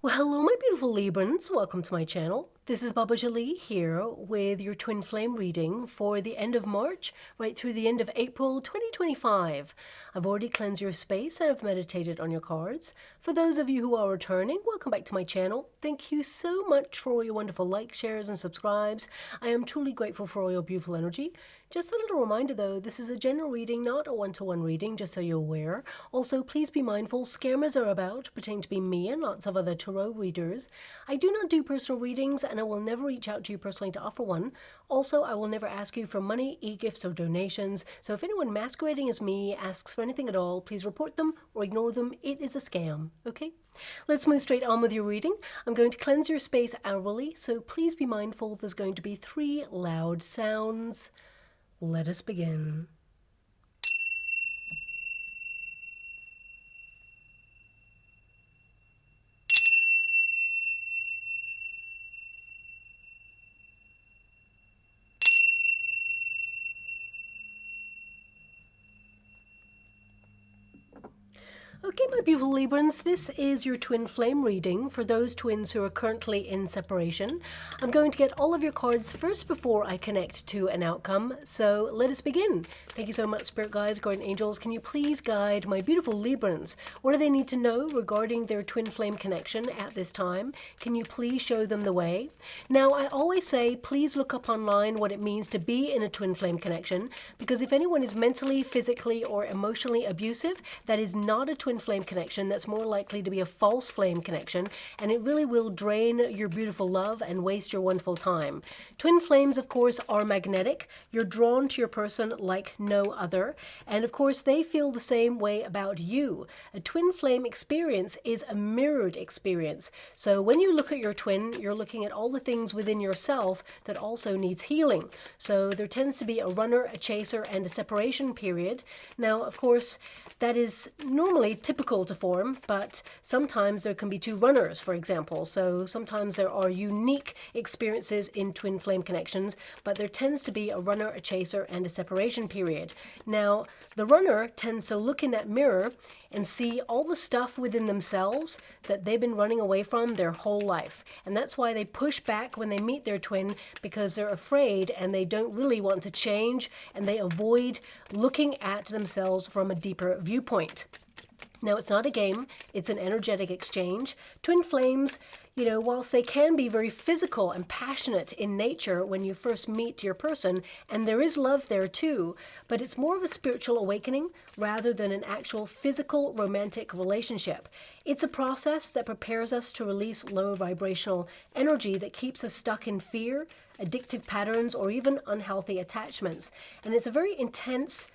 Well, hello, my beautiful Librans. Welcome to my channel. This is Baba Jolie here with your twin flame reading for the end of March right through the end of April 2025. I've already cleansed your space and I've meditated on your cards. For those of you who are returning, welcome back to my channel. Thank you so much for all your wonderful likes, shares, and subscribes. I am truly grateful for all your beautiful energy. Just a little reminder though, this is a general reading, not a one-to-one reading, just so you're aware. Also, please be mindful, scammers are about, pretending to be me and lots of other tarot readers. I do not do personal readings and I will never reach out to you personally to offer one. Also, I will never ask you for money, e-gifts, or donations. So if anyone masquerading as me asks for anything at all, please report them or ignore them. It is a scam, okay? Let's move straight on with your reading. I'm going to cleanse your space hourly, so please be mindful there's going to be 3 loud sounds. Let us begin. Okay, my beautiful Librans, this is your twin flame reading for those twins who are currently in separation. I'm going to get all of your cards first before I connect to an outcome, so let us begin. Thank you so much, Spirit Guides, Guardian Angels. Can you please guide my beautiful Librans? What do they need to know regarding their twin flame connection at this time? Can you please show them the way? Now, I always say, please look up online what it means to be in a twin flame connection, because if anyone is mentally, physically, or emotionally abusive, that is not a twin flame connection. That's more likely to be a false flame connection, and it really will drain your beautiful love and waste your wonderful time. Twin flames, of course, are magnetic. You're drawn to your person like no other, and of course they feel the same way about you. A twin flame experience is a mirrored experience. So when you look at your twin, you're looking at all the things within yourself that also needs healing. So there tends to be a runner, a chaser, and a separation period. Now, of course, that is normally typical to form, but sometimes there can be 2 runners, for example. So sometimes there are unique experiences in twin flame connections, but there tends to be a runner, a chaser, and a separation period. Now, the runner tends to look in that mirror and see all the stuff within themselves that they've been running away from their whole life. And that's why they push back when they meet their twin, because they're afraid and they don't really want to change, and they avoid looking at themselves from a deeper viewpoint. Now, it's not a game, it's an energetic exchange. Twin flames, whilst they can be very physical and passionate in nature when you first meet your person, and there is love there too, but it's more of a spiritual awakening rather than an actual physical romantic relationship. It's a process that prepares us to release low vibrational energy that keeps us stuck in fear, addictive patterns, or even unhealthy attachments. And it's a very intense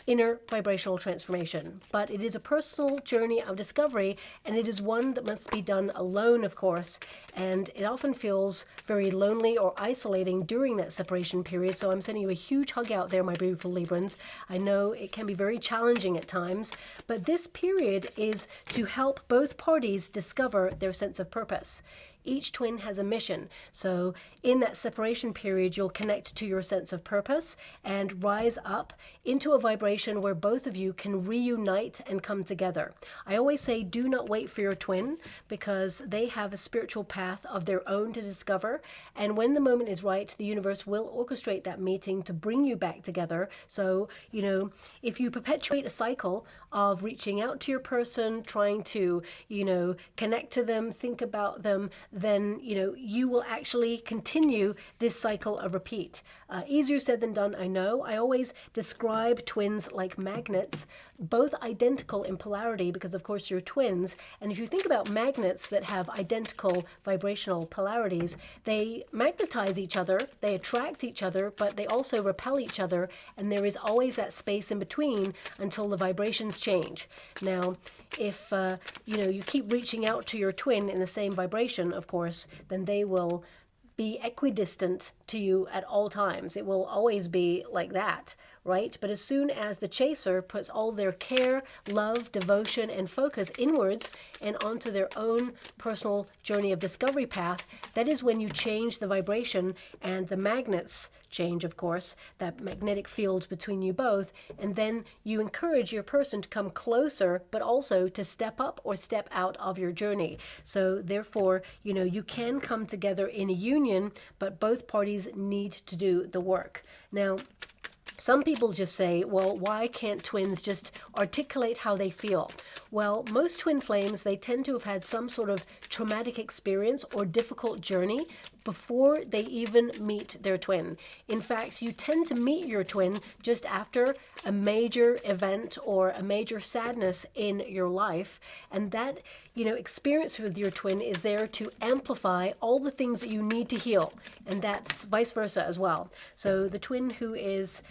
inner vibrational transformation, but it is a personal journey of discovery, and it is one that must be done alone, of course, and it often feels very lonely or isolating during that separation period. So I'm sending you a huge hug out there, my beautiful Librans. I know it can be very challenging at times, but this period is to help both parties discover their sense of purpose. Each twin has a mission. So in that separation period, you'll connect to your sense of purpose and rise up into a vibration where both of you can reunite and come together. I always say, do not wait for your twin, because they have a spiritual path of their own to discover. And when the moment is right, the universe will orchestrate that meeting to bring you back together. So, if you perpetuate a cycle of reaching out to your person, trying to, connect to them, think about them, then, you will actually continue this cycle of repeat. Easier said than done, I know. I always describe twins like magnets, both identical in polarity, because of course you're twins. And if you think about magnets that have identical vibrational polarities, they magnetize each other, they attract each other, but they also repel each other. And there is always that space in between until the vibrations change. Now, if, you keep reaching out to your twin in the same vibration, of course, then they will be equidistant to you at all times. It will always be like that, right? But as soon as the chaser puts all their care, love, devotion, and focus inwards and onto their own personal journey of discovery path, that is when you change the vibration, and the magnets change, of course, that magnetic field between you both, and then you encourage your person to come closer, but also to step up or step out of your journey. So therefore, you know, you can come together in a union, but both parties need to do the work. Now, some people just say, well, why can't twins just articulate how they feel? Well, most twin flames, they tend to have had some sort of traumatic experience or difficult journey before they even meet their twin. In fact, you tend to meet your twin just after a major event or a major sadness in your life. And that, you know, experience with your twin is there to amplify all the things that you need to heal. And that's vice versa as well. So the twin who is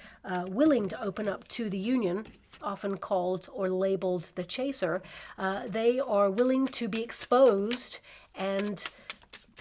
willing to open up to the union, often called or labeled the chaser, they are willing to be exposed and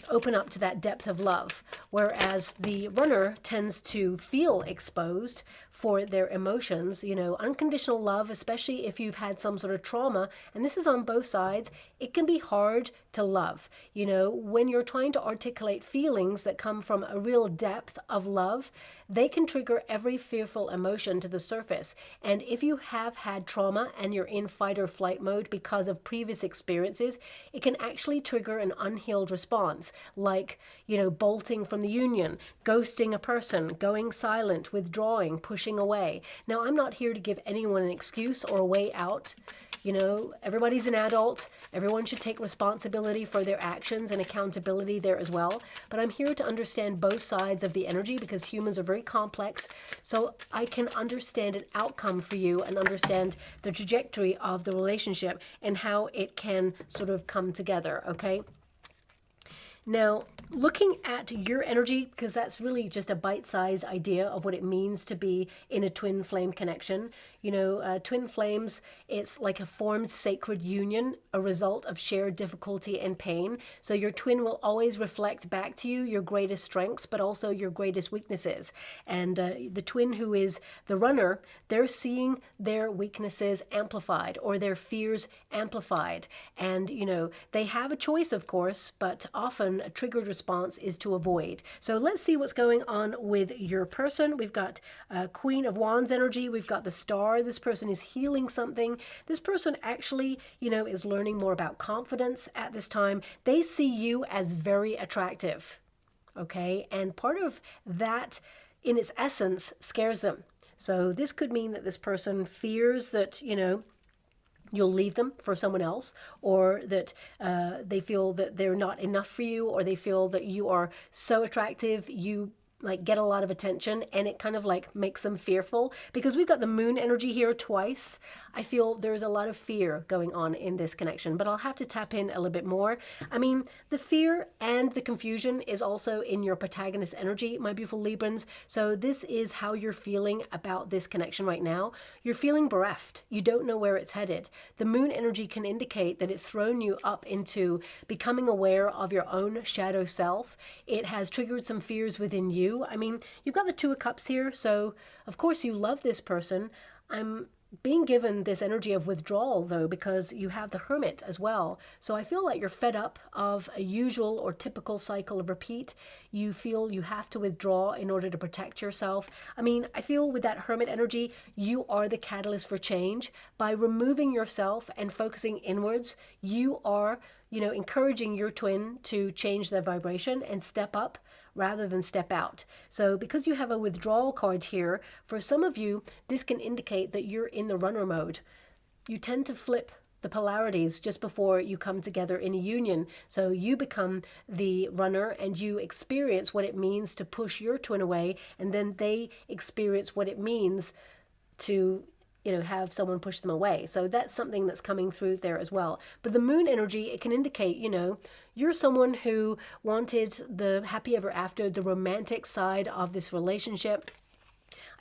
open up to that depth of love, whereas the runner tends to feel exposed for their emotions. You know, unconditional love, especially if you've had some sort of trauma, and this is on both sides, it can be hard to love. You know, when you're trying to articulate feelings that come from a real depth of love, they can trigger every fearful emotion to the surface. And if you have had trauma and you're in fight or flight mode because of previous experiences, it can actually trigger an unhealed response, like, you know, bolting from the union, ghosting a person, going silent, withdrawing, pushing away. Now, I'm not here to give anyone an excuse or a way out. You know, everybody's an adult. Everyone should take responsibility for their actions and accountability there as well. But I'm here to understand both sides of the energy, because humans are very complex. So I can understand an outcome for you and understand the trajectory of the relationship and how it can sort of come together, okay? Now, looking at your energy, because that's really just a bite-sized idea of what it means to be in a twin flame connection. You know, twin flames, it's like a formed sacred union, a result of shared difficulty and pain. So your twin will always reflect back to you your greatest strengths, but also your greatest weaknesses. And the twin who is the runner, they're seeing their weaknesses amplified or their fears amplified. And, you know, they have a choice, of course, but often a triggered response is to avoid. So let's see what's going on with your person. We've got Queen of Wands energy. We've got the Star. This person is healing something. This person actually, you know, is learning more about confidence at this time. They see you as very attractive, okay? And part of that, in its essence, scares them. So this could mean that this person fears that, you know, you'll leave them for someone else, or that they feel that they're not enough for you, or they feel that you are so attractive, you like get a lot of attention, and it kind of like makes them fearful. Because we've got the moon energy here twice, I feel there's a lot of fear going on in this connection, but I'll have to tap in a little bit more. I mean, the fear and the confusion is also in your protagonist energy, my beautiful Librans. So this is how you're feeling about this connection right now. You're feeling bereft. You don't know where it's headed. The moon energy can indicate that it's thrown you up into becoming aware of your own shadow self. It has triggered some fears within you. I mean, you've got the Two of Cups here, so of course you love this person. I'm being given this energy of withdrawal, though, because you have the Hermit as well. So I feel like you're fed up of a usual or typical cycle of repeat. You feel you have to withdraw in order to protect yourself. I mean, I feel with that Hermit energy, you are the catalyst for change. By removing yourself and focusing inwards, you are, you know, encouraging your twin to change their vibration and step up rather than step out. So because you have a withdrawal card here, for some of you, this can indicate that you're in the runner mode. You tend to flip the polarities just before you come together in a union. So you become the runner and you experience what it means to push your twin away, and then they experience what it means to, you know, have someone push them away. So that's something that's coming through there as well. But the moon energy, it can indicate, you know, you're someone who wanted the happy ever after, the romantic side of this relationship.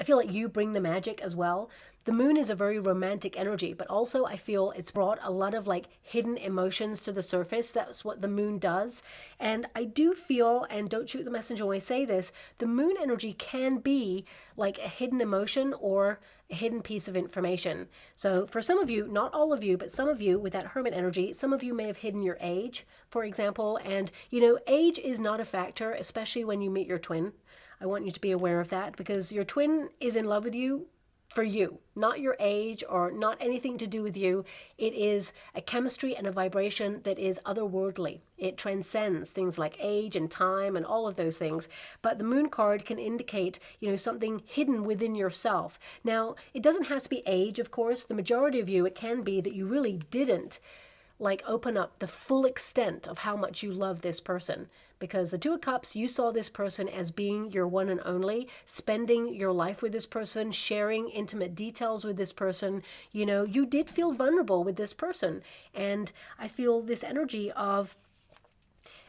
I feel like you bring the magic as well. The moon is a very romantic energy, but also I feel it's brought a lot of like hidden emotions to the surface. That's what the moon does. And I do feel, and don't shoot the messenger when I say this, the moon energy can be like a hidden emotion or a hidden piece of information. So for some of you, not all of you, but some of you with that hermit energy, some of you may have hidden your age, for example. And, you know, age is not a factor, especially when you meet your twin. I want you to be aware of that because your twin is in love with you for you, not your age or not anything to do with you. It is a chemistry and a vibration that is otherworldly. It transcends things like age and time and all of those things. But the moon card can indicate, you know, something hidden within yourself. Now, it doesn't have to be age, of course. The majority of you, it can be that you really didn't like open up the full extent of how much you love this person. Because the Two of Cups, you saw this person as being your one and only, spending your life with this person, sharing intimate details with this person. You know, you did feel vulnerable with this person. And I feel this energy of,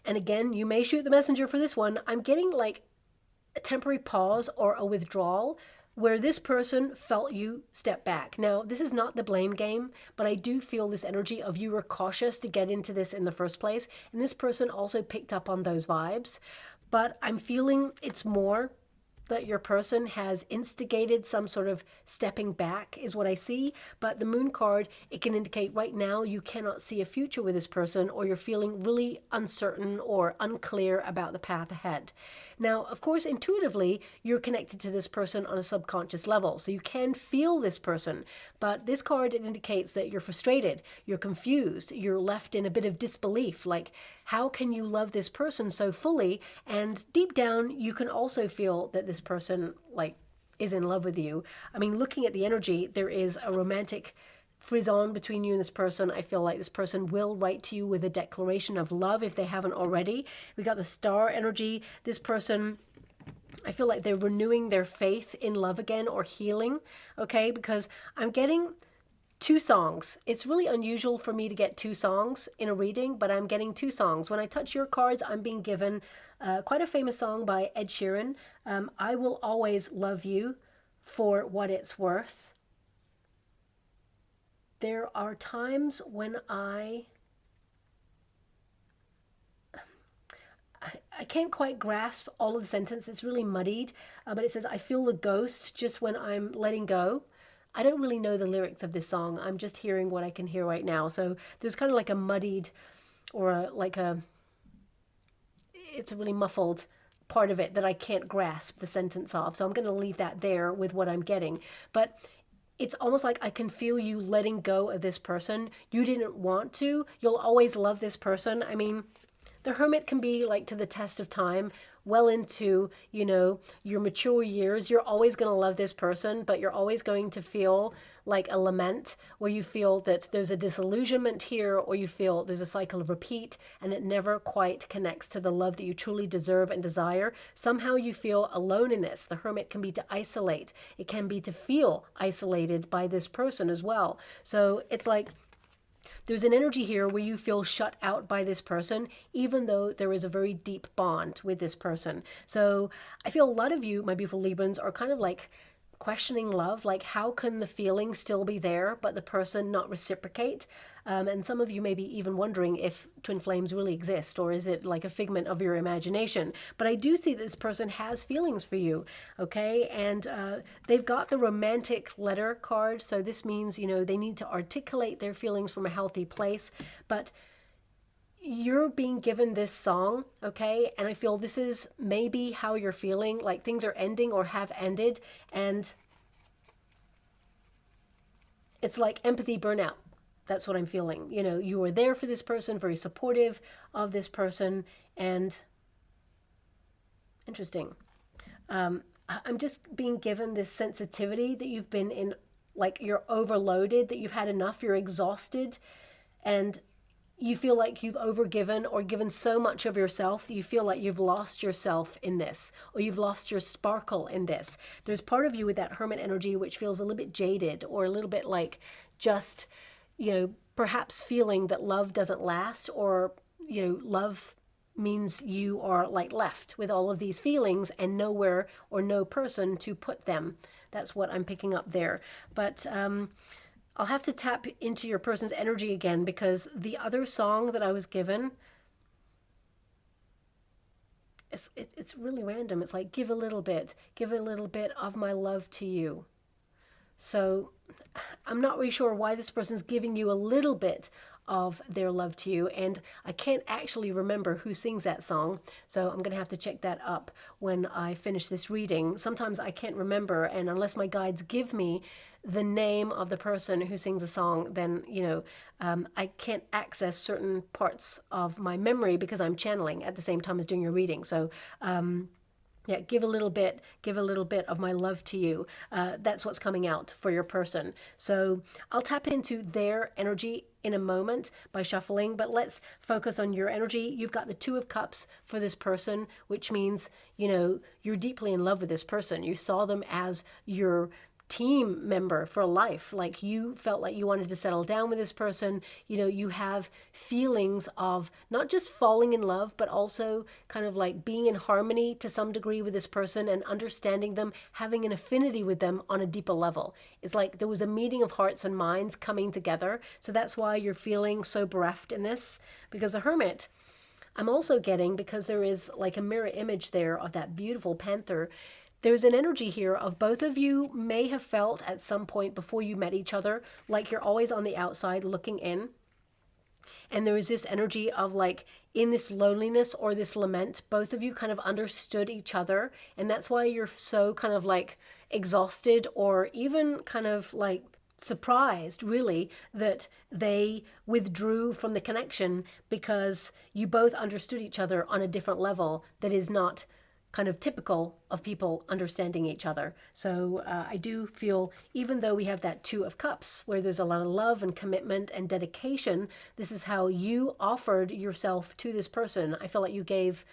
and again, you may shoot the messenger for this one, I'm getting like a temporary pause or a withdrawal where this person felt you step back. Now, this is not the blame game, but I do feel this energy of you were cautious to get into this in the first place. And this person also picked up on those vibes. But I'm feeling it's more that your person has instigated some sort of stepping back is what I see. But the moon card, it can indicate right now you cannot see a future with this person, or you're feeling really uncertain or unclear about the path ahead. Now, of course, intuitively, you're connected to this person on a subconscious level. So you can feel this person. But this card, it indicates that you're frustrated, you're confused, you're left in a bit of disbelief. Like, how can you love this person so fully? And deep down, you can also feel that this person, like, is in love with you. I mean, looking at the energy, there is a romantic frisson between you and this person. I feel like this person will write to you with a declaration of love if they haven't already. We got the star energy. This person, I feel like they're renewing their faith in love again or healing, okay? Because I'm getting two songs. It's really unusual for me to get two songs in a reading, but I'm getting two songs. When I touch your cards, I'm being given quite a famous song by Ed Sheeran. I Will Always Love You for What It's Worth. There are times when I can't quite grasp all of the sentence. It's really muddied, but it says, I feel the ghost just when I'm letting go. I don't really know the lyrics of this song. I'm just hearing what I can hear right now. So there's kind of like a muddied or it's a really muffled part of it that I can't grasp the sentence of. So I'm going to leave that there with what I'm getting. But it's almost like I can feel you letting go of this person. You didn't want to. You'll always love this person. I mean, the hermit can be like to the test of time, well into, you know, your mature years. You're always going to love this person, but you're always going to feel like a lament where you feel that there's a disillusionment here, or you feel there's a cycle of repeat and it never quite connects to the love that you truly deserve and desire. Somehow you feel alone in this. The hermit can be to isolate. It can be to feel isolated by this person as well. So it's like, there's an energy here where you feel shut out by this person, even though there is a very deep bond with this person. So I feel a lot of you, my beautiful Librans, are kind of like questioning love. Like, how can the feeling still be there, but the person not reciprocate? And some of you may be even wondering if twin flames really exist, or is it like a figment of your imagination? But I do see that this person has feelings for you, okay? And they've got the romantic letter card, so this means, you know, they need to articulate their feelings from a healthy place. But you're being given this song, okay? And I feel this is maybe how you're feeling, like things are ending or have ended, and it's like empathy burnout. That's what I'm feeling. You know, you were there for this person, very supportive of this person, and interesting. I'm just being given this sensitivity that you've been in, like you're overloaded, that you've had enough, you're exhausted, and you feel like you've overgiven or given so much of yourself that you feel like you've lost yourself in this, or you've lost your sparkle in this. There's part of you with that hermit energy which feels a little bit jaded, or a little bit like just, you know, perhaps feeling that love doesn't last, or, you know, love means you are like left with all of these feelings and nowhere or no person to put them. That's what I'm picking up there. But I'll have to tap into your person's energy again, because the other song that I was given, it's really random. It's like, give a little bit of my love to you. So I'm not really sure why this person's giving you a little bit of their love to you, and I can't actually remember who sings that song, so I'm gonna have to check that up when I finish this reading. Sometimes I can't remember, and unless my guides give me the name of the person who sings a song, then I can't access certain parts of my memory because I'm channeling at the same time as doing your reading. So yeah, give a little bit of my love to you. That's what's coming out for your person. So I'll tap into their energy in a moment by shuffling, but let's focus on your energy. You've got the Two of Cups for this person, which means, you're deeply in love with this person. You saw them as your team member for life. Like, you felt like you wanted to settle down with this person. You have feelings of not just falling in love, but also kind of like being in harmony to some degree with this person and understanding them, having an affinity with them on a deeper level. It's like there was a meeting of hearts and minds coming together. So that's why you're feeling so bereft in this, because the Hermit, I'm also getting, because there is like a mirror image there of that beautiful panther, there's an energy here of both of you may have felt at some point before you met each other like you're always on the outside looking in. And there is this energy of like, in this loneliness or this lament, both of you kind of understood each other. And that's why you're so kind of like exhausted, or even kind of like surprised really that they withdrew from the connection, because you both understood each other on a different level that is not kind of typical of people understanding each other. So I do feel, even though we have that Two of Cups where there's a lot of love and commitment and dedication, this is how you offered yourself to this person. I feel like you gave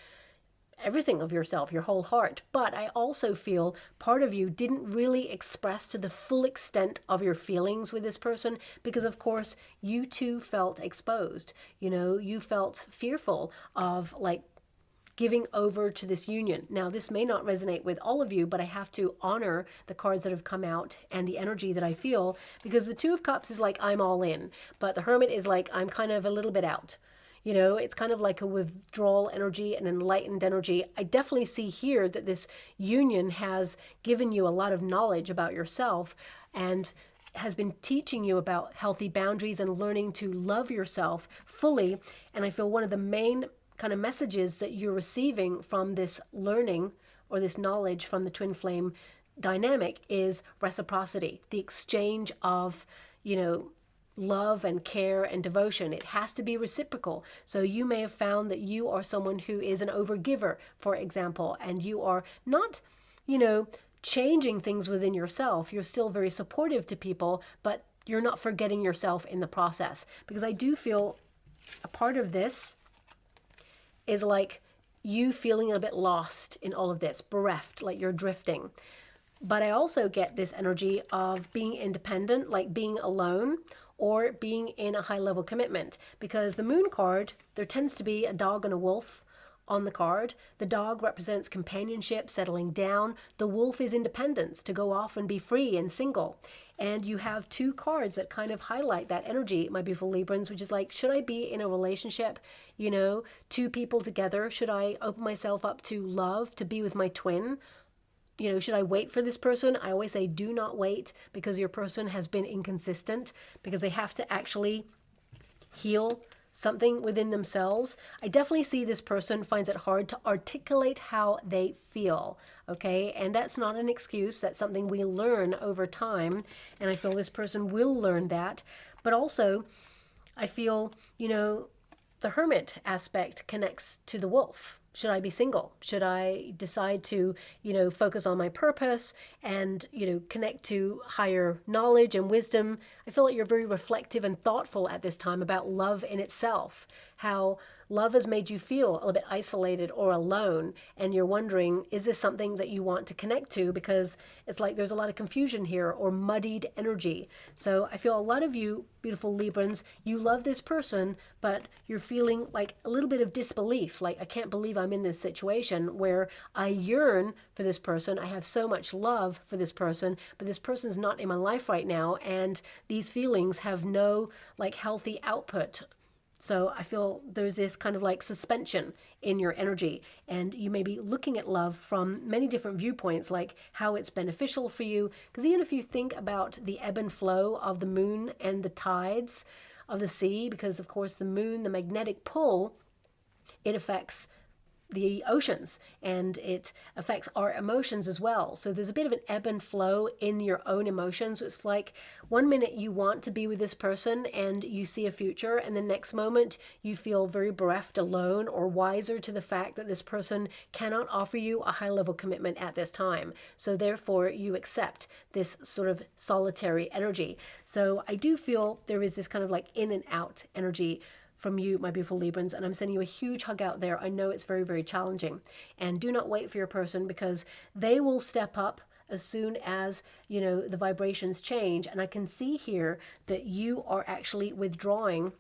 everything of yourself, your whole heart. But I also feel part of you didn't really express to the full extent of your feelings with this person, because of course you too felt exposed. You felt fearful of like giving over to this union. Now, this may not resonate with all of you, but I have to honor the cards that have come out and the energy that I feel, because the Two of Cups is like, I'm all in, but the Hermit is like, I'm kind of a little bit out. It's kind of like a withdrawal energy, an enlightened energy. I definitely see here that this union has given you a lot of knowledge about yourself and has been teaching you about healthy boundaries and learning to love yourself fully. And I feel one of the main kind of messages that you're receiving from this learning or this knowledge from the twin flame dynamic is reciprocity, the exchange of, love and care and devotion. It has to be reciprocal. So you may have found that you are someone who is an overgiver, for example, and you are not, changing things within yourself. You're still very supportive to people, but you're not forgetting yourself in the process. Because I do feel a part of this is like you feeling a bit lost in all of this, bereft, like you're drifting. But I also get this energy of being independent, like being alone, or being in a high level commitment. Because the Moon card, there tends to be a dog and a wolf on the card. The dog represents companionship, settling down. The wolf is independence, to go off and be free and single. And you have two cards that kind of highlight that energy, my beautiful Librans, which is like, should I be in a relationship, two people together? Should I open myself up to love, to be with my twin? Should I wait for this person? I always say, do not wait, because your person has been inconsistent, because they have to actually heal something within themselves. I definitely see this person finds it hard to articulate how they feel, okay? And that's not an excuse. That's something we learn over time, and I feel this person will learn that. But also, I feel, the Hermit aspect connects to the wolf. Should I be single? Should I decide to, focus on my purpose and, connect to higher knowledge and wisdom? I feel like you're very reflective and thoughtful at this time about love in itself, how love has made you feel a little bit isolated or alone, and you're wondering, is this something that you want to connect to? Because it's like there's a lot of confusion here or muddied energy. So I feel a lot of you, beautiful Librans, you love this person, but you're feeling like a little bit of disbelief. Like, I can't believe I'm in this situation where I yearn for this person. I have so much love for this person, but this person's not in my life right now. And these feelings have no like healthy output. So I feel there's this kind of like suspension in your energy, and you may be looking at love from many different viewpoints, like how it's beneficial for you. Because even if you think about the ebb and flow of the moon and the tides of the sea, because of course the moon, the magnetic pull, it affects the oceans and it affects our emotions as well. So there's a bit of an ebb and flow in your own emotions. It's like one minute you want to be with this person and you see a future, and the next moment you feel very bereft, alone, or wiser to the fact that this person cannot offer you a high level commitment at this time. So therefore you accept this sort of solitary energy. So I do feel there is this kind of like in and out energy from you, my beautiful Librans, and I'm sending you a huge hug out there. I know it's very, very challenging, and do not wait for your person, because they will step up as soon as, you know, the vibrations change. And I can see here that you are actually withdrawing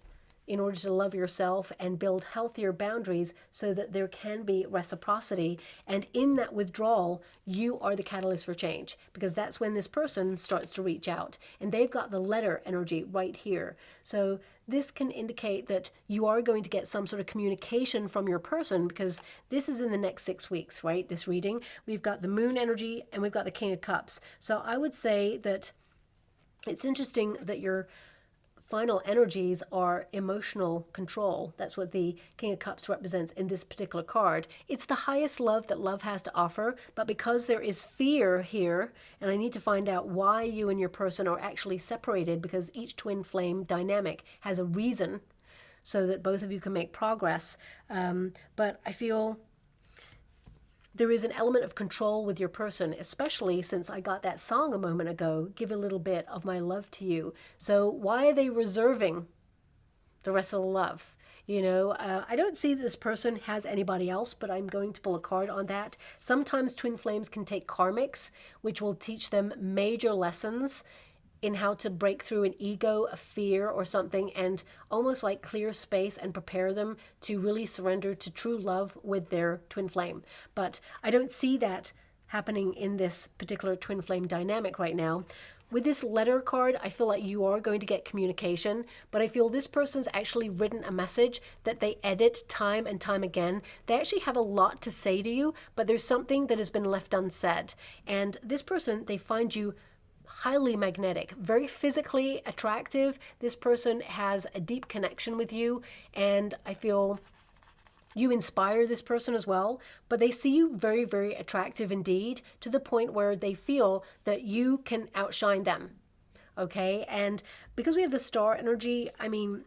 in order to love yourself and build healthier boundaries so that there can be reciprocity. And in that withdrawal, you are the catalyst for change, because that's when this person starts to reach out, and they've got the letter energy right here. So this can indicate that you are going to get some sort of communication from your person, because this is in the next 6 weeks, right? This reading, we've got the moon energy and we've got the King of Cups. So I would say that it's interesting that your final energies are emotional control. That's what the King of Cups represents in this particular card. It's the highest love that love has to offer, but because there is fear here, and I need to find out why you and your person are actually separated, because each twin flame dynamic has a reason so that both of you can make progress. But I feel there is an element of control with your person, especially since I got that song a moment ago, Give a Little Bit of My Love to You. So why are they reserving the rest of the love? You know, I don't see that this person has anybody else, but I'm going to pull a card on that. Sometimes twin flames can take karmics, which will teach them major lessons in how to break through an ego, a fear or something, and almost like clear space and prepare them to really surrender to true love with their twin flame. But I don't see that happening in this particular twin flame dynamic right now. With this letter card, I feel like you are going to get communication, but I feel this person's actually written a message that they edit time and time again. They actually have a lot to say to you, but there's something that has been left unsaid. And this person, they find you highly magnetic, very physically attractive. This person has a deep connection with you, and I feel you inspire this person as well, but they see you very, very attractive indeed, to the point where they feel that you can outshine them. Okay, and because we have the star energy, I mean,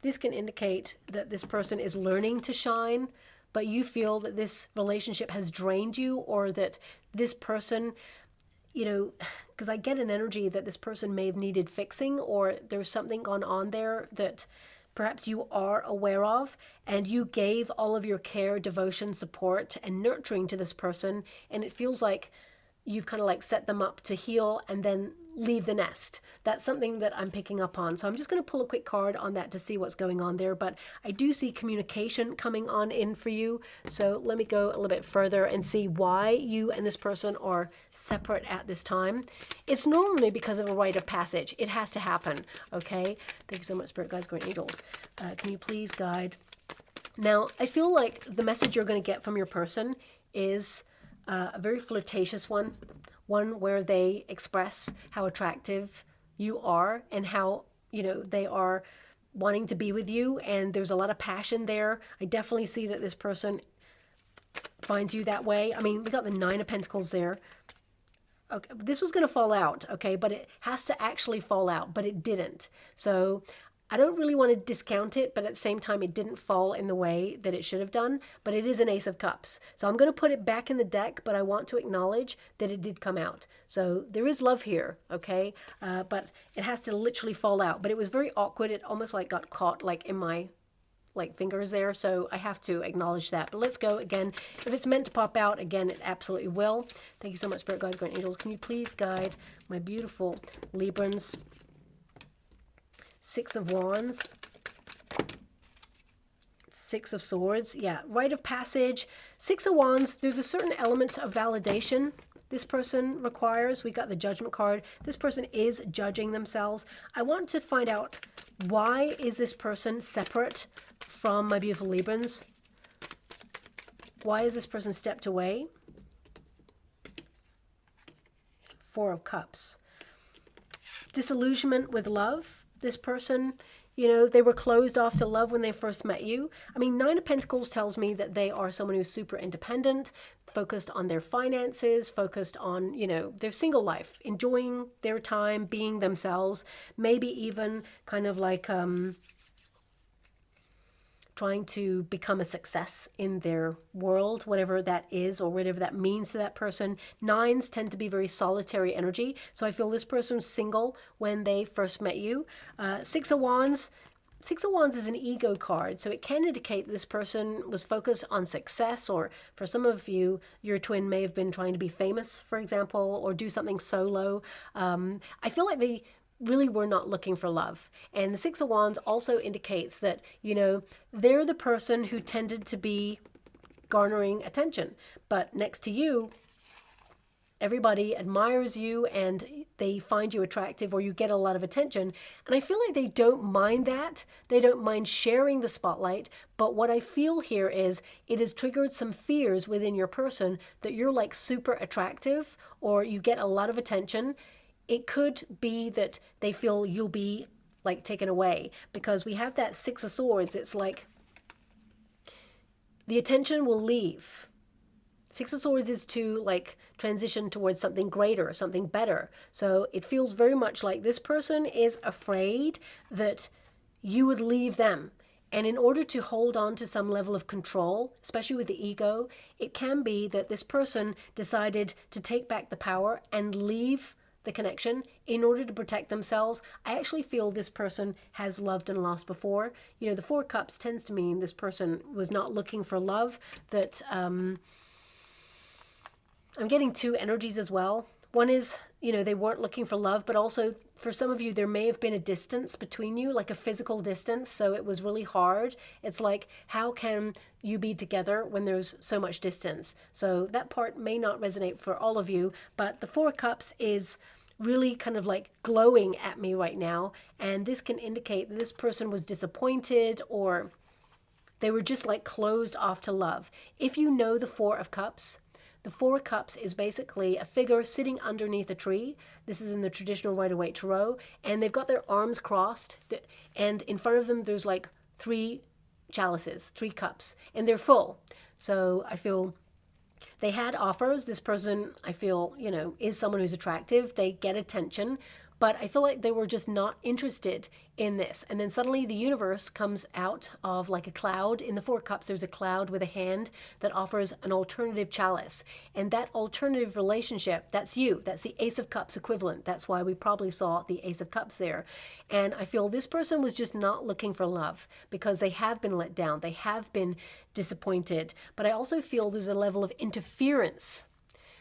this can indicate that this person is learning to shine, but you feel that this relationship has drained you, or that this person, you know, because I get an energy that this person may have needed fixing, or there's something gone on there that perhaps you are aware of, and you gave all of your care, devotion, support, and nurturing to this person, and it feels like you've kind of like set them up to heal and then leave the nest. That's something that I'm picking up on. So I'm just going to pull a quick card on that to see what's going on there. But I do see communication coming on in for you. So let me go a little bit further and see why you and this person are separate at this time. It's normally because of a rite of passage. It has to happen. Okay. Thank you so much, Spirit Guides, Guardian Angels. Can you please guide? Now, I feel like the message you're going to get from your person is a very flirtatious one where they express how attractive you are and how, you know, they are wanting to be with you, and there's a lot of passion there. I definitely see that this person finds you that way. I mean, we got the Nine of Pentacles there. Okay, this was going to fall out, okay, but it has to actually fall out, but it didn't. So I don't really want to discount it, but at the same time, it didn't fall in the way that it should have done, but it is an Ace of Cups. So I'm going to put it back in the deck, but I want to acknowledge that it did come out. So there is love here, okay? But it has to literally fall out. But it was very awkward. It almost like got caught like in my like fingers there, so I have to acknowledge that. But let's go again. If it's meant to pop out, again, it absolutely will. Thank you so much, Spirit Guides, Guardian Angels. Can you please guide my beautiful Librans? Six of Wands. Six of Swords. Yeah, rite of passage. Six of Wands, there's a certain element of validation this person requires. We got the Judgment card. This person is judging themselves. I want to find out, why is this person separate from my beautiful Librans? Why is this person stepped away? Four of Cups. Disillusionment with love. This person, you know, they were closed off to love when they first met you. I mean, Nine of Pentacles tells me that they are someone who's super independent, focused on their finances, focused on, you know, their single life, enjoying their time, being themselves, maybe even kind of like trying to become a success in their world, whatever that is or whatever that means to that person. Nines tend to be very solitary energy, so I feel this person's single when they first met you. Six of Wands. Six of Wands is an ego card, so it can indicate this person was focused on success, or for some of you, your twin may have been trying to be famous, for example, or do something solo. I feel like they really were not looking for love. And the Six of Wands also indicates that, you know, they're the person who tended to be garnering attention. But next to you, everybody admires you and they find you attractive, or you get a lot of attention. And I feel like they don't mind that. They don't mind sharing the spotlight. But what I feel here is it has triggered some fears within your person that you're like super attractive, or you get a lot of attention. It could be that they feel you'll be like taken away, because we have that Six of Swords. It's like the attention will leave. Six of Swords is to like transition towards something greater, something better. So it feels very much like this person is afraid that you would leave them. And in order to hold on to some level of control, especially with the ego, it can be that this person decided to take back the power and leave the connection in order to protect themselves. I actually feel this person has loved and lost before. You know, the Four of Cups tends to mean this person was not looking for love, that I'm getting two energies as well. One is, you know, they weren't looking for love, but also for some of you, there may have been a distance between you, like a physical distance. So it was really hard. It's like, how can you be together when there's so much distance? So that part may not resonate for all of you, but the Four of Cups is really kind of like glowing at me right now. And this can indicate that this person was disappointed, or they were just like closed off to love. If you know the Four of Cups, the Four of Cups is basically a figure sitting underneath a tree. This is in the traditional Rider-Waite Tarot. And they've got their arms crossed. And in front of them, there's like three chalices, three cups. And they're full. So I feel they had offers. This person, I feel, you know, is someone who's attractive. They get attention. But I feel like they were just not interested in this. And then suddenly the universe comes out of like a cloud. In the Four Cups, there's a cloud with a hand that offers an alternative chalice. And that alternative relationship, that's you. That's the Ace of Cups equivalent. That's why we probably saw the Ace of Cups there. And I feel this person was just not looking for love, because they have been let down. They have been disappointed. But I also feel there's a level of interference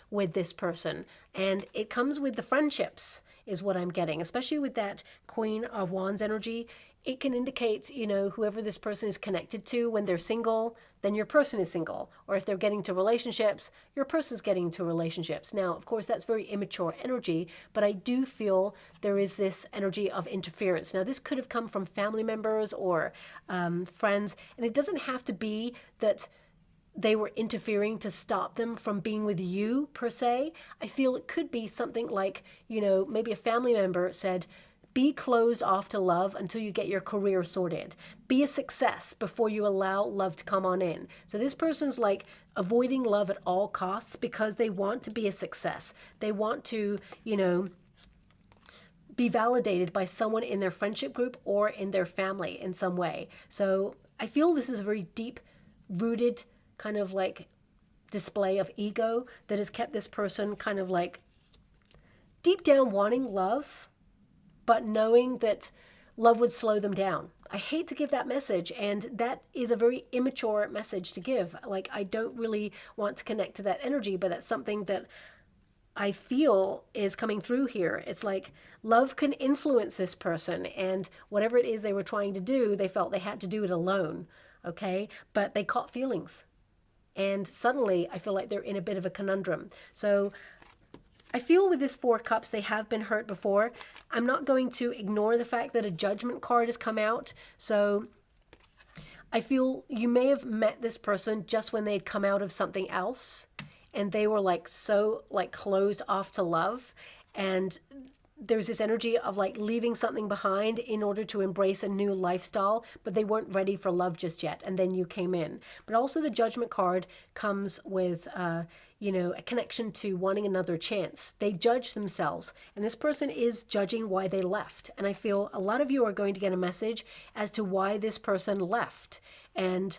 with this person. And it comes with the friendships, is what I'm getting, especially with that Queen of Wands energy. It can indicate, you know, whoever this person is connected to, when they're single, then your person is single. Or if they're getting to relationships, your person's getting to relationships. Now, of course, that's very immature energy, but I do feel there is this energy of interference. Now, this could have come from family members or friends, and it doesn't have to be that they were interfering to stop them from being with you per se. I feel it could be something like, you know, maybe a family member said, be closed off to love until you get your career sorted. Be a success before you allow love to come on in. So this person's like avoiding love at all costs because they want to be a success. They want to, you know, be validated by someone in their friendship group or in their family in some way. So I feel this is a very deep rooted kind of like display of ego that has kept this person kind of like deep down wanting love, but knowing that love would slow them down. I hate to give that message, and that is a very immature message to give. Like, I don't really want to connect to that energy, but that's something that I feel is coming through here. It's like love can influence this person, and whatever it is they were trying to do, they felt they had to do it alone, okay? But they caught feelings, and suddenly I feel like they're in a bit of a conundrum. So I feel with this Four Cups, they have been hurt before. I'm not going to ignore the fact that a Judgment card has come out. So I feel you may have met this person just when they'd come out of something else, and they were like so like closed off to love. And there's this energy of like leaving something behind in order to embrace a new lifestyle, but they weren't ready for love just yet. And then you came in. But also the Judgment card comes with, you know, a connection to wanting another chance. They judge themselves, and this person is judging why they left. And I feel a lot of you are going to get a message as to why this person left. And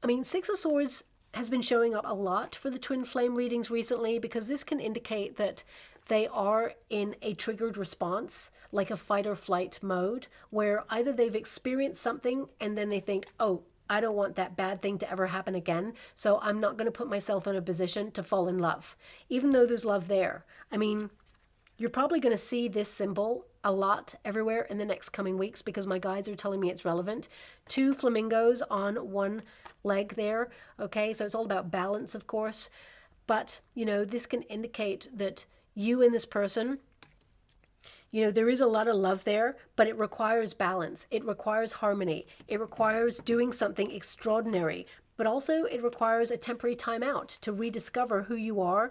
I mean, Six of Swords has been showing up a lot for the twin flame readings recently, because this can indicate that they are in a triggered response, like a fight or flight mode, where either they've experienced something and then they think, oh, I don't want that bad thing to ever happen again, so I'm not going to put myself in a position to fall in love, even though there's love there. I mean, you're probably going to see this symbol a lot everywhere in the next coming weeks, because my guides are telling me it's relevant. 2 flamingos on one leg there. Okay, so it's all about balance, of course. But, you know, this can indicate that you and this person, you know, there is a lot of love there, but it requires balance. It requires harmony. It requires doing something extraordinary, but also it requires a temporary time out to rediscover who you are,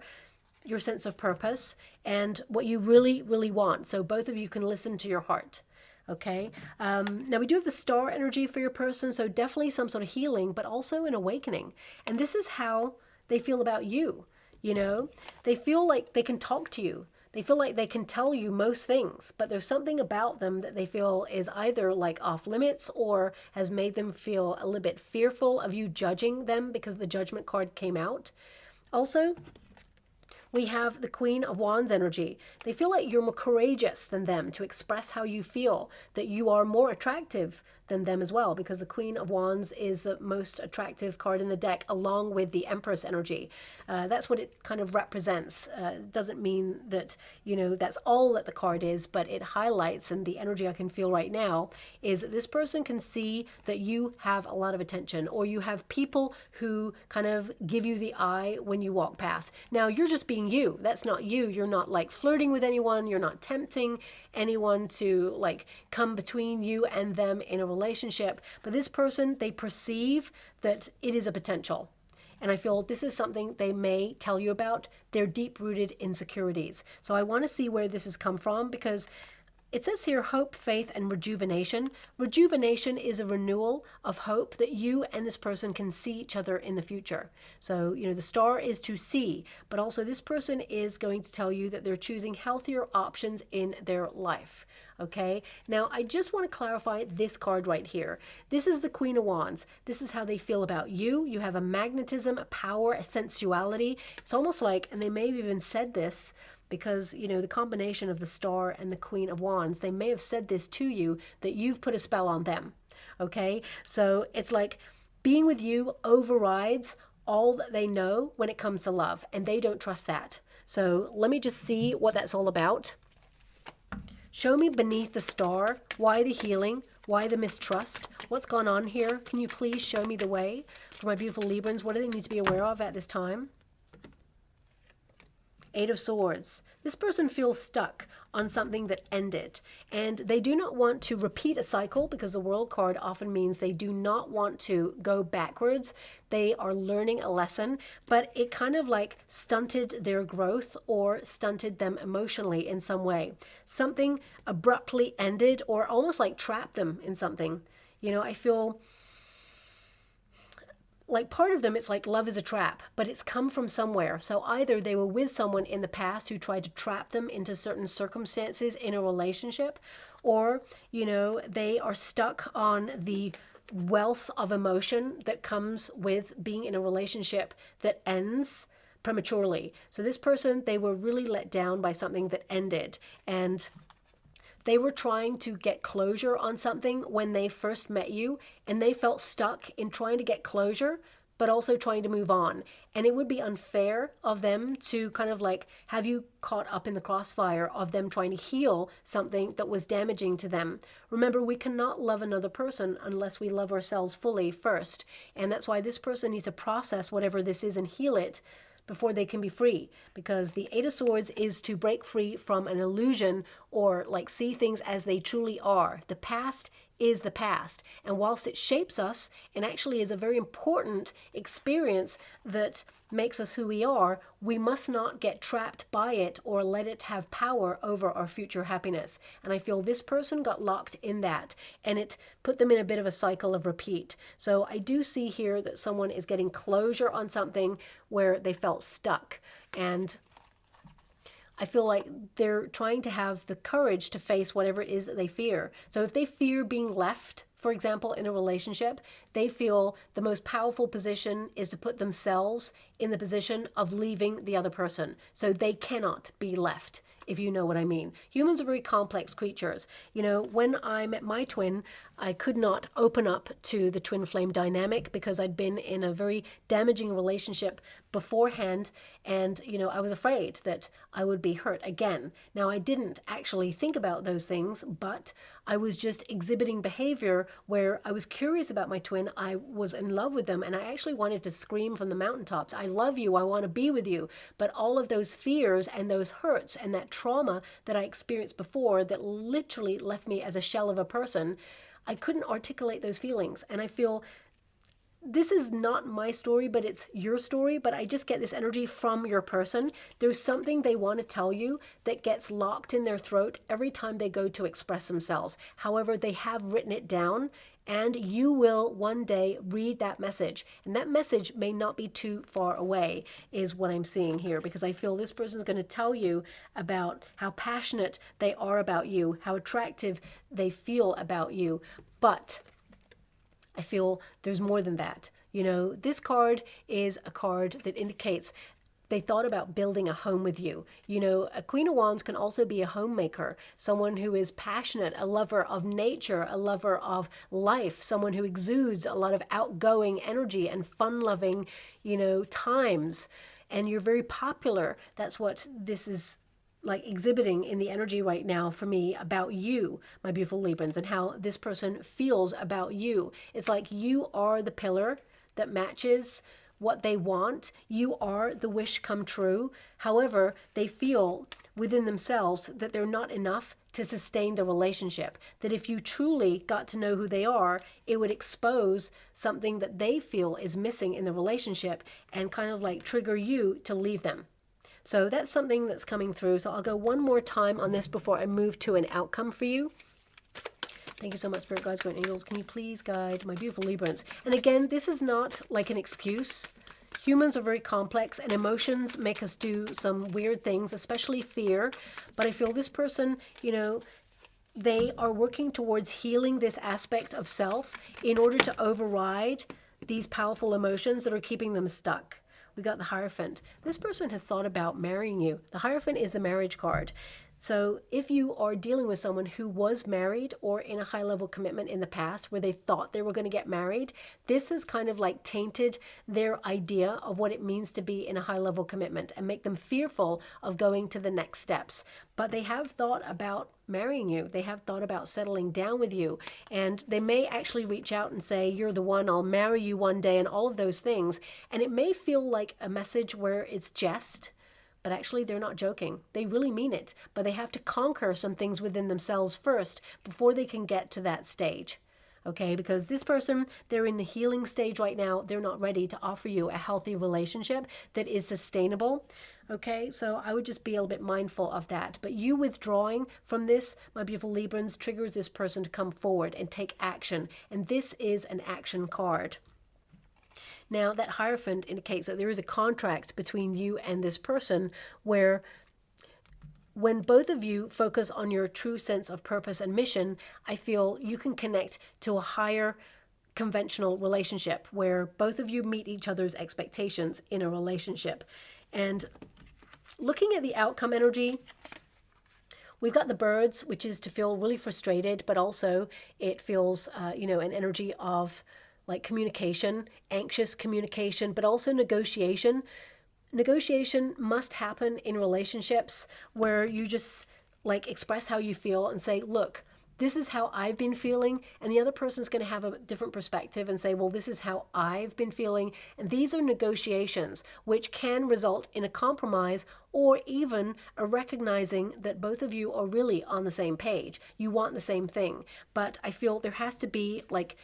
your sense of purpose, and what you really, really want. So both of you can listen to your heart. Okay. Now we do have the star energy for your person. So definitely some sort of healing, but also an awakening. And this is how they feel about you. You know, they feel like they can talk to you. They feel like they can tell you most things, but there's something about them that they feel is either like off limits or has made them feel a little bit fearful of you judging them because the Judgment card came out. Also, we have the Queen of Wands energy. They feel like you're more courageous than them to express how you feel, that you are more attractive than them as well, because the Queen of Wands is the most attractive card in the deck, along with the Empress energy. That's what it kind of represents. Doesn't mean that, you know, that's all that the card is, but it highlights, and the energy I can feel right now is that this person can see that you have a lot of attention, or you have people who kind of give you the eye when you walk past. Now, you're just being you. That's not you. You're not like flirting with anyone. You're not tempting anyone to like come between you and them in a relationship. But this person, they perceive that it is a potential. And I feel this is something they may tell you about, their deep-rooted insecurities. So I want to see where this has come from, because it says here hope, faith, and rejuvenation. Rejuvenation is a renewal of hope that you and this person can see each other in the future. So, you know, the star is to see, but also this person is going to tell you that they're choosing healthier options in their life. Okay, now I just want to clarify this card right here. This is the Queen of Wands. This is how they feel about you. You have a magnetism, a power, a sensuality. It's almost like, and they may have even said this, because, you know, the combination of the star and the Queen of Wands, they may have said this to you, that you've put a spell on them. Okay, so it's like being with you overrides all that they know when it comes to love, and they don't trust that. So let me just see what that's all about. Show me beneath the star. Why the healing? Why the mistrust? What's gone on here? Can you please show me the way for my beautiful Librans? What do they need to be aware of at this time? 8 of Swords. This person feels stuck on something that ended, and they do not want to repeat a cycle, because the World card often means they do not want to go backwards. They are learning a lesson, but it kind of like stunted their growth or stunted them emotionally in some way. Something abruptly ended, or almost like trapped them in something. You know, I feel like part of them, it's like love is a trap, but it's come from somewhere. So either they were with someone in the past who tried to trap them into certain circumstances in a relationship, or, you know, they are stuck on the wealth of emotion that comes with being in a relationship that ends prematurely. So this person, they were really let down by something that ended. And they were trying to get closure on something when they first met you, and they felt stuck in trying to get closure, but also trying to move on. And it would be unfair of them to kind of like have you caught up in the crossfire of them trying to heal something that was damaging to them. Remember, we cannot love another person unless we love ourselves fully first. And that's why this person needs to process whatever this is and heal it before they can be free, because the Eight of Swords is to break free from an illusion or like see things as they truly are. The past is the past, and whilst it shapes us and actually is a very important experience that makes us who we are, we must not get trapped by it or let it have power over our future happiness. And I feel this person got locked in that, and it put them in a bit of a cycle of repeat. So I do see here that someone is getting closure on something where they felt stuck, and I feel like they're trying to have the courage to face whatever it is that they fear. So if they fear being left, for example, in a relationship, they feel the most powerful position is to put themselves in the position of leaving the other person. So they cannot be left, if you know what I mean. Humans are very complex creatures. You know, when I met my twin, I could not open up to the twin flame dynamic because I'd been in a very damaging relationship beforehand, and you know, I was afraid that I would be hurt again. Now, I didn't actually think about those things, but I was just exhibiting behavior where I was curious about my twin. I was in love with them, and I actually wanted to scream from the mountaintops, I love you, I want to be with you. But all of those fears and those hurts and that trauma that I experienced before that literally left me as a shell of a person, I couldn't articulate those feelings. And I feel this is not my story, but it's your story. But I just get this energy from your person. There's something they want to tell you that gets locked in their throat every time they go to express themselves. However, they have written it down, and you will one day read that message. And that message may not be too far away, is what I'm seeing here, because I feel this person is going to tell you about how passionate they are about you, how attractive they feel about you. But I feel there's more than that. You know, this card is a card that indicates they thought about building a home with you. You know, a Queen of Wands can also be a homemaker, someone who is passionate, a lover of nature, a lover of life, someone who exudes a lot of outgoing energy and fun-loving, you know, times. And you're very popular. That's what this is like exhibiting in the energy right now for me about you, my beautiful Librans, and how this person feels about you. It's like you are the pillar that matches what they want. You are the wish come true. However, they feel within themselves that they're not enough to sustain the relationship. That if you truly got to know who they are, it would expose something that they feel is missing in the relationship and kind of like trigger you to leave them. So that's something that's coming through. So I'll go one more time on this before I move to an outcome for you. Thank you so much, Spirit Guides, Great Angels. Can you please guide my beautiful Librans? And again, this is not like an excuse. Humans are very complex, and emotions make us do some weird things, especially fear. But I feel this person, you know, they are working towards healing this aspect of self in order to override these powerful emotions that are keeping them stuck. We got the Hierophant. This person has thought about marrying you. The Hierophant is the marriage card. So if you are dealing with someone who was married or in a high-level commitment in the past where they thought they were going to get married, this has kind of like tainted their idea of what it means to be in a high-level commitment and make them fearful of going to the next steps. But they have thought about marrying you. They have thought about settling down with you. And they may actually reach out and say, you're the one, I'll marry you one day, and all of those things. And it may feel like a message where it's jest, but actually they're not joking. They really mean it, but they have to conquer some things within themselves first before they can get to that stage. Okay, because this person, they're in the healing stage right now. They're not ready to offer you a healthy relationship that is sustainable. Okay, so I would just be a little bit mindful of that. But you withdrawing from this, my beautiful Librans, triggers this person to come forward and take action. And this is an action card. Now, that Hierophant indicates that there is a contract between you and this person where when both of you focus on your true sense of purpose and mission, I feel you can connect to a higher conventional relationship where both of you meet each other's expectations in a relationship. And looking at the outcome energy, We've got the birds, which is to feel really frustrated, but also it feels, you know, an energy of like communication, anxious communication, but also negotiation. Negotiation must happen in relationships where you just like express how you feel and say, look, this is how I've been feeling, and the other person's going to have a different perspective and say, well, this is how I've been feeling. And these are negotiations which can result in a compromise or even a recognizing that both of you are really on the same page. You want the same thing. But I feel there has to be like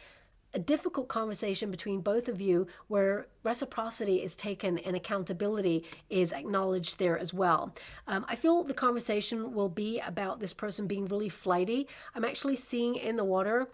a difficult conversation between both of you where reciprocity is taken and accountability is acknowledged there as well. I feel the conversation will be about this person being really flighty. I'm actually seeing in the water.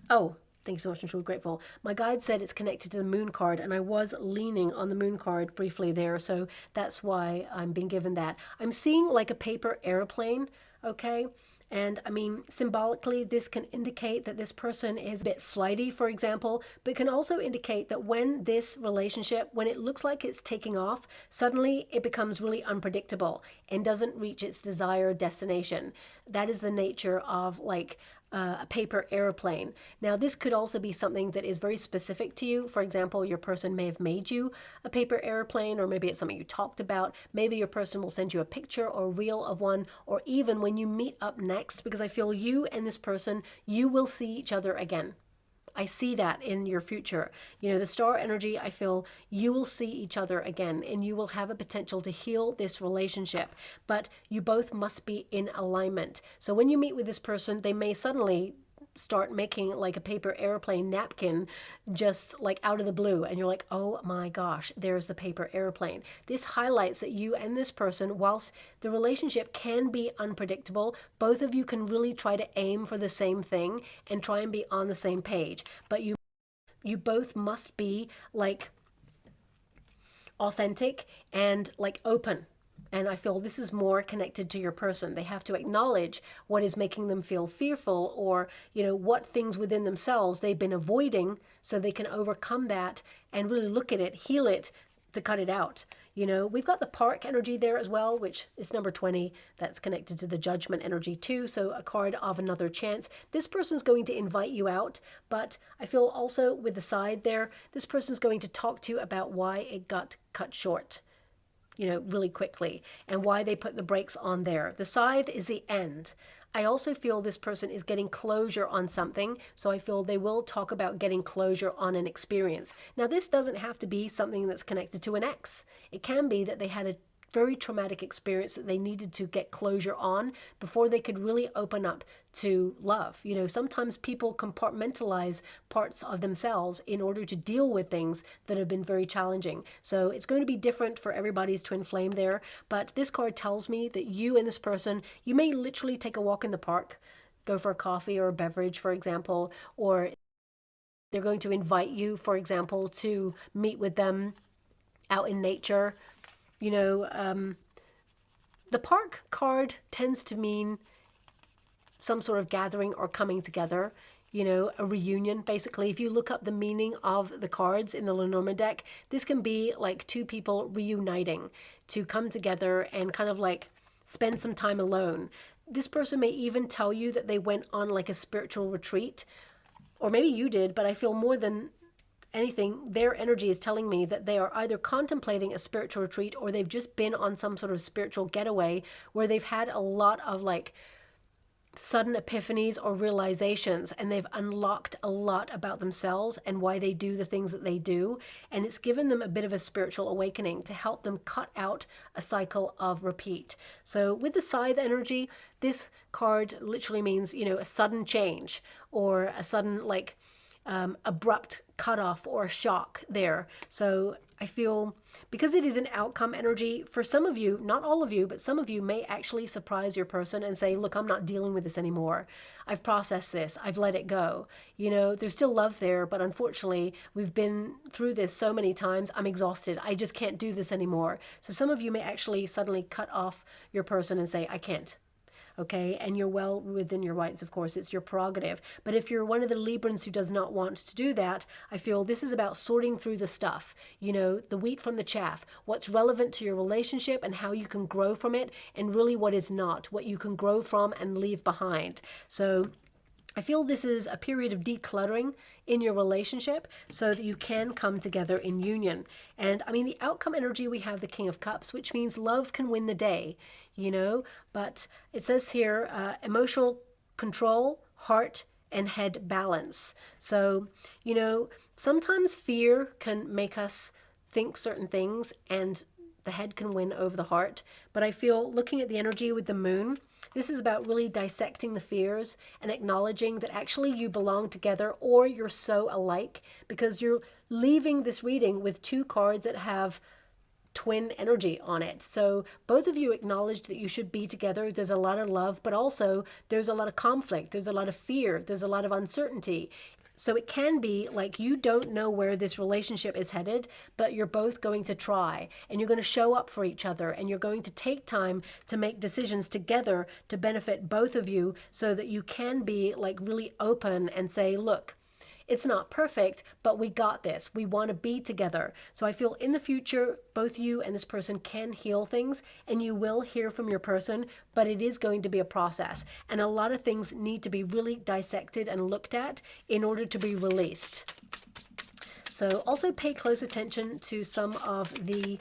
Oh, thank you so much. I'm truly grateful. My guide said it's connected to the moon card, and I was leaning on the moon card briefly there, so that's why I'm being given that. I'm seeing like a paper airplane, okay? And I mean, symbolically, this can indicate that this person is a bit flighty, for example, but can also indicate that when this relationship, when it looks like it's taking off, suddenly it becomes really unpredictable and doesn't reach its desired destination. That is the nature of like a paper airplane. Now, this could also be something that is very specific to you. For example, your person may have made you a paper airplane, or maybe it's something you talked about. Maybe your person will send you a picture or reel of one, or even when you meet up next, because I feel you and this person, you will see each other again. I see that in your future. You know, the star energy, I feel you will see each other again and you will have a potential to heal this relationship, but you both must be in alignment. So when you meet with this person, they may suddenly start making like a paper airplane napkin just like out of the blue, and you're like, oh my gosh, there's the paper airplane. This highlights that you and this person, whilst the relationship can be unpredictable, both of you can really try to aim for the same thing and try and be on the same page, but you both must be like authentic and like open. And I feel this is more connected to your person. They have to acknowledge what is making them feel fearful, or, you know, what things within themselves they've been avoiding, so they can overcome that and really look at it, heal it, to cut it out. You know, we've got the park energy there as well, which is number 20. That's connected to the judgment energy too. So a card of another chance. This person's going to invite you out, but I feel also with the side there, this person's going to talk to you about why it got cut short, you know, really quickly, and why they put the brakes on there. The scythe is the end. I also feel this person is getting closure on something, so I feel they will talk about getting closure on an experience. Now, this doesn't have to be something that's connected to an ex. It can be that they had a very traumatic experience that they needed to get closure on before they could really open up to love. You know, sometimes people compartmentalize parts of themselves in order to deal with things that have been very challenging. So it's going to be different for everybody's twin flame there. But this card tells me that you and this person, you may literally take a walk in the park, go for a coffee or a beverage, for example, or they're going to invite you, for example, to meet with them out in nature. You know, the park card tends to mean some sort of gathering or coming together, you know, a reunion. Basically, if you look up the meaning of the cards in the Lenormand deck, this can be like two people reuniting to come together and kind of like spend some time alone. This person may even tell you that they went on like a spiritual retreat, or maybe you did, but I feel more than anything, their energy is telling me that they are either contemplating a spiritual retreat, or they've just been on some sort of spiritual getaway where they've had a lot of like sudden epiphanies or realizations, and they've unlocked a lot about themselves and why they do the things that they do, and it's given them a bit of a spiritual awakening to help them cut out a cycle of repeat. So with the scythe energy, this card literally means, you know, a sudden change or a sudden like abrupt cutoff or shock there. So I feel because it is an outcome energy, for some of you, not all of you, but some of you may actually surprise your person and say, look, I'm not dealing with this anymore. I've processed this. I've let it go. You know, there's still love there, but unfortunately, we've been through this so many times. I'm exhausted. I just can't do this anymore. So some of you may actually suddenly cut off your person and say, I can't. okay? And you're well within your rights, of course, it's your prerogative. But if you're one of the Librans who does not want to do that, I feel this is about sorting through the stuff, you know, the wheat from the chaff, what's relevant to your relationship and how you can grow from it, and really what is not, what you can grow from and leave behind. So I feel this is a period of decluttering in your relationship so that you can come together in union. And I mean, the outcome energy, we have the King of Cups, which means love can win the day, you know, but it says here, emotional control, heart, and head balance. So, you know, sometimes fear can make us think certain things and the head can win over the heart. But I feel, looking at the energy with the moon, this is about really dissecting the fears and acknowledging that actually you belong together, or you're so alike, because you're leaving this reading with two cards that have twin energy on it. So both of you acknowledge that you should be together. There's a lot of love, but also there's a lot of conflict. There's a lot of fear. There's a lot of uncertainty. So it can be like you don't know where this relationship is headed, but you're both going to try, and you're going to show up for each other, and you're going to take time to make decisions together to benefit both of you, so that you can be like really open and say, look, it's not perfect, but we got this. We want to be together. So I feel in the future, both you and this person can heal things, and you will hear from your person, but it is going to be a process. And a lot of things need to be really dissected and looked at in order to be released. So also pay close attention to some of the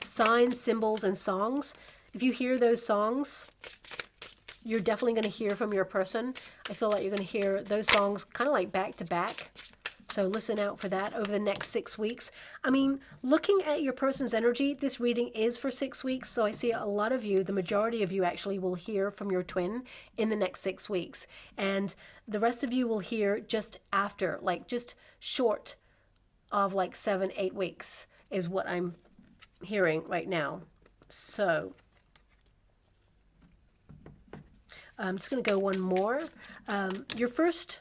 signs, symbols, and songs. If you hear those songs, you're definitely going to hear from your person. I feel like you're going to hear those songs kind of like back to back. So listen out for that over the next 6 weeks. I mean, looking at your person's energy, this reading is for 6 weeks. So I see a lot of you, the majority of you actually, will hear from your twin in the next 6 weeks. And the rest of you will hear just after, like just short of like 7-8 weeks is what I'm hearing right now. So I'm just going to go one more. Your first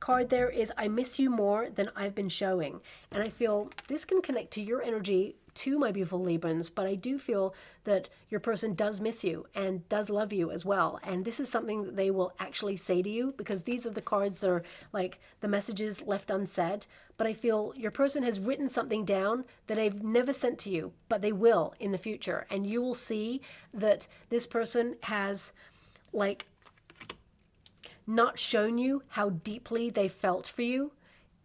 card there is I miss you more than I've been showing. And I feel this can connect to your energy too, my beautiful Librans, but I do feel that your person does miss you and does love you as well. And this is something that they will actually say to you, because these are the cards that are like the messages left unsaid. But I feel your person has written something down that they've never sent to you, but they will in the future. And you will see that this person has like not shown you how deeply they felt for you,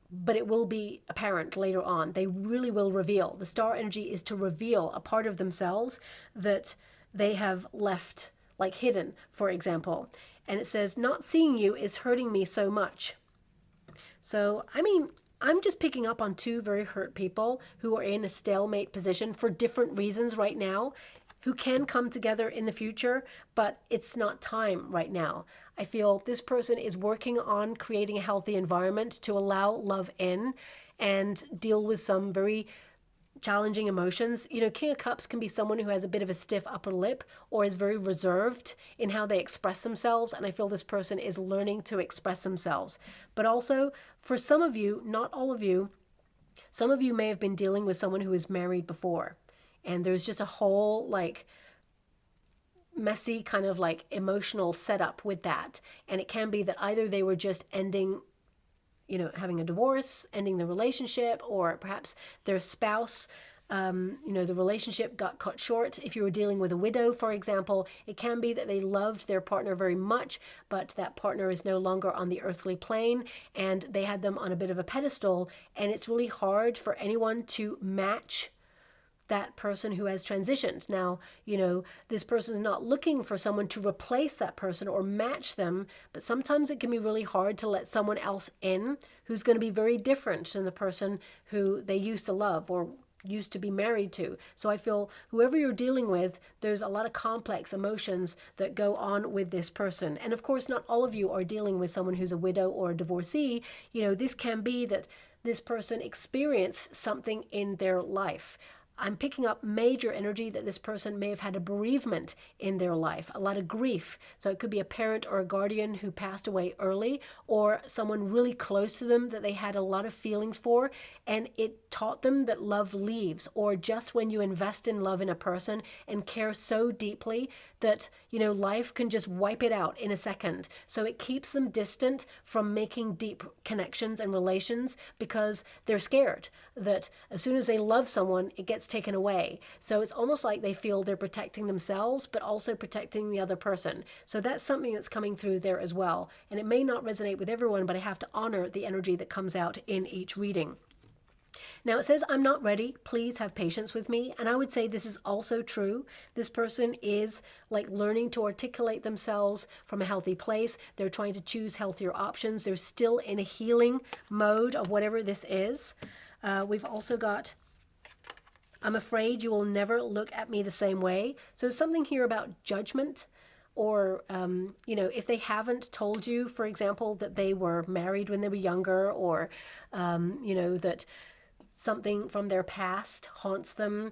but it will be apparent later on. They really will reveal. The star energy is to reveal a part of themselves that they have left like hidden, for example. And it says, not seeing you is hurting me so much. So, I mean, I'm just picking up on two very hurt people who are in a stalemate position for different reasons right now, who can come together in the future, but it's not time right now. I feel this person is working on creating a healthy environment to allow love in and deal with some very challenging emotions. You know, King of Cups can be someone who has a bit of a stiff upper lip or is very reserved in how they express themselves, and I feel this person is learning to express themselves. But also, for some of you, not all of you, some of you may have been dealing with someone who is married before. And there's just a whole like messy kind of like emotional setup with that. And it can be that either they were just ending, you know, having a divorce, ending the relationship, or perhaps their spouse, you know, the relationship got cut short. If you were dealing with a widow, for example, it can be that they loved their partner very much, but that partner is no longer on the earthly plane and they had them on a bit of a pedestal. And it's really hard for anyone to match that person who has transitioned. Now, you know, this person is not looking for someone to replace that person or match them, but sometimes it can be really hard to let someone else in who's going to be very different than the person who they used to love or used to be married to. So I feel whoever you're dealing with, there's a lot of complex emotions that go on with this person. And of course, not all of you are dealing with someone who's a widow or a divorcee. You know, this can be that this person experienced something in their life. I'm picking up major energy that this person may have had a bereavement in their life, a lot of grief. So it could be a parent or a guardian who passed away early, or someone really close to them that they had a lot of feelings for, and it taught them that love leaves. Or just when you invest in love in a person and care so deeply that, you know, life can just wipe it out in a second. So it keeps them distant from making deep connections and relations because they're scared that as soon as they love someone, it gets taken away. So it's almost like they feel they're protecting themselves, but also protecting the other person. So that's something that's coming through there as well. And it may not resonate with everyone, but I have to honor the energy that comes out in each reading. Now it says, I'm not ready. Please have patience with me. And I would say this is also true. This person is like learning to articulate themselves from a healthy place. They're trying to choose healthier options. They're still in a healing mode of whatever this is. We've also got, I'm afraid you will never look at me the same way. So something here about judgment, or, you know, if they haven't told you, for example, that they were married when they were younger, or, you know, that something from their past haunts them,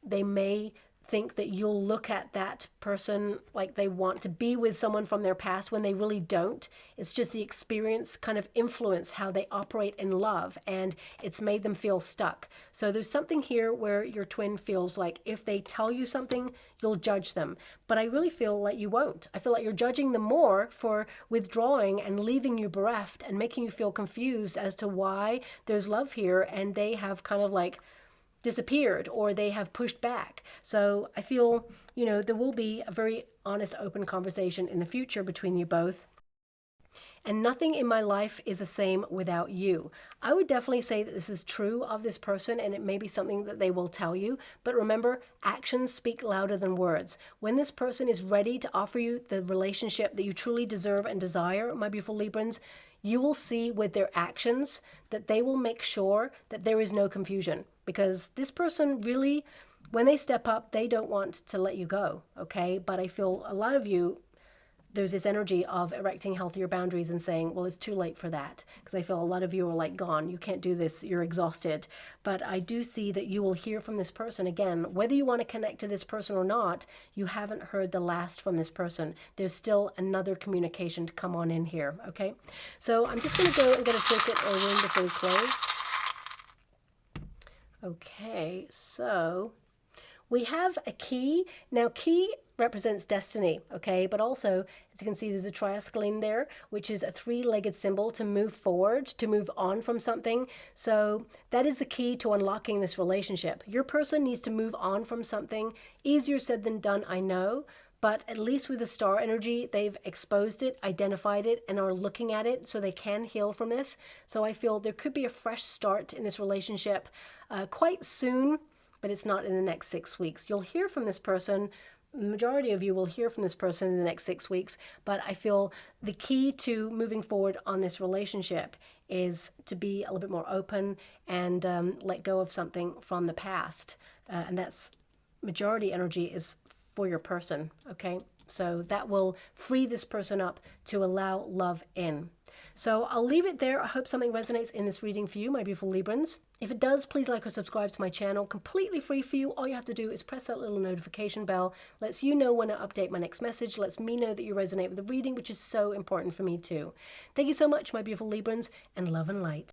they may think that you'll look at that person like they want to be with someone from their past when they really don't. It's just the experience kind of influence how they operate in love, and it's made them feel stuck. So there's something here where your twin feels like if they tell you something, you'll judge them. But I really feel like you won't. I feel like you're judging them more for withdrawing and leaving you bereft and making you feel confused as to why there's love here and they have kind of like disappeared or they have pushed back. So I feel, you know, there will be a very honest, open conversation in the future between you both. And nothing in my life is the same without you. I would definitely say that this is true of this person, and it may be something that they will tell you. But remember, actions speak louder than words. When this person is ready to offer you the relationship that you truly deserve and desire, my beautiful Librans, you will see with their actions that they will make sure that there is no confusion. Because this person really, when they step up, they don't want to let you go, okay? But I feel a lot of you, there's this energy of erecting healthier boundaries and saying, well, it's too late for that. Because I feel a lot of you are like, gone, you can't do this, you're exhausted. But I do see that you will hear from this person again. Whether you want to connect to this person or not, you haven't heard the last from this person. There's still another communication to come on in here, okay? So I'm just going to go and get a ticket or room before we close. Okay, so we have a key. Now, key represents destiny, okay? But also, as you can see, there's a triascaline there, which is a three-legged symbol to move forward, to move on from something. So that is the key to unlocking this relationship. Your person needs to move on from something. Easier said than done, I know. But at least with the star energy, they've exposed it, identified it, and are looking at it so they can heal from this. So I feel there could be a fresh start in this relationship quite soon, but it's not in the next 6 weeks. You'll hear from this person. The majority of you will hear from this person in the next 6 weeks, but I feel the key to moving forward on this relationship is to be a little bit more open and let go of something from the past. And that's majority energy is for your person, okay? So that will free this person up to allow love in. So I'll leave it there. I hope something resonates in this reading for you, my beautiful Librans. If it does, please like or subscribe to my channel. Completely free for you. All you have to do is press that little notification bell. Lets you know when I update my next message. Lets me know that you resonate with the reading, which is so important for me too. Thank you so much, my beautiful Librans, and love and light.